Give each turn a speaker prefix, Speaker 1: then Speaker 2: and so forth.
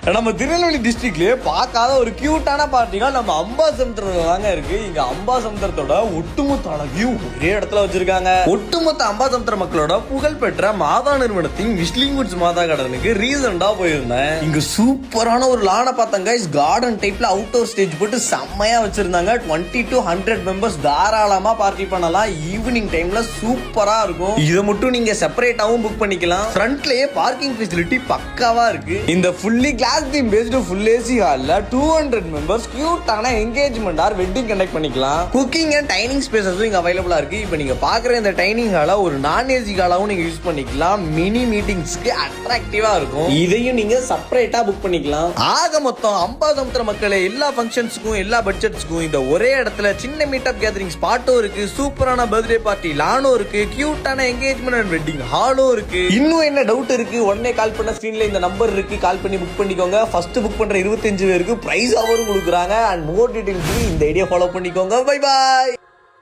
Speaker 1: நம்ம திருநெல்வேலி டிஸ்ட்ரிக்ட்லயே பார்க்காத ஒரு கியூட்டான பார்ட்டிகள் நம்ம அம்பாசமுத்திரத்துல தாங்க இருக்கு. இங்க அம்பாசமுத்திரத்தோட ஒட்டுமொத்த அழகையும் ஒரே இடத்துல வச்சிருக்காங்க. ஒட்டுமொத்த அம்பாசமுத்திர மக்களோட புகழ்பெற்ற மாதா நிறுவனத்தின் விஸ்லிங் வுட்ஸ் மாதா கார்டனுக்கு ரீசெண்டா போயிருந்தேன். இங்க சூப்பரான ஒரு லான பார்த்தாங்க. கார்டன் டைப்ல அவுட்டோர் ஸ்டேஜ் போட்டு செம்மையா வச்சிருந்தாங்க. 20 to 100 மெம்பர்ஸ் தாராளமா பார்ட்டி பண்ணலாம். ஈவினிங் டைம்ல சூப்பரா இருக்கும். இதை மட்டும் நீங்க செப்பரேட்டாவும் புக் பண்ணிக்கலாம். ஃப்ரண்ட்லயே பார்க்கிங் ஃபெசிலிட்டி பக்காவா இருக்கு. இந்த fully class theme based full AC ஹால்ல 200 மெம்பர்ஸ் கியூட்டான என்கேஜ்மெண்ட் ஆர் வெட்டிங் கண்டக்ட் பண்ணிக்கலாம். குக்கிங் அண்ட் டைனிங் ஸ்பேசஸும் இங்க அவைலபிளா இருக்கு. இப்போ நீங்க பாக்குற இந்த டைனிங் ஹால ஒரு நான் ஏசி ஹாலாவும் நீங்க யூஸ் பண்ணிக்கலாம். மினி மீட்டிங்ஸ்க்கு அட்ராக்டிவா இருக்கும். இதையும் நீங்க செப்பரேட்டா புக் பண்ணிக்கலாம். ஆக மொத்தம் அம்பாசமுத்திர மக்களே எல்லா ஃபங்க்ஷன்ஸ்க்கும் எல்லா பட்ஜெட்ஸ்க்கும் இந்த ஒரே இடத்துல சின்ன மீட்டப் கேதரிங் ஸ்பாட்டும் இருக்கு. சூப்பரான பர்த்டே பார்ட்டி லானும் இருக்கு. கியூட்டான என்கேஜ்மெண்ட் அண்ட் வெட்டிங் ஹாலும் இருக்கு. இன்னும் என்ன டவுட் இருக்கு? உடனே கால் பண்ண ஸ்கிரீன்ல இந்த நம்பர் இருக்கு. கால் பண்ணி புக் பண்ணிக்கோங்க. ஃபர்ஸ்ட் புக் பண்ற 25 பேருக்கு பிரைஸ் அவரும் கொடுக்குறாங்க. அண்ட் மோர் டீடைல்ஸ் இந்த ஐடியா ஃபாலோ பண்ணிக்கோங்க. Bye bye.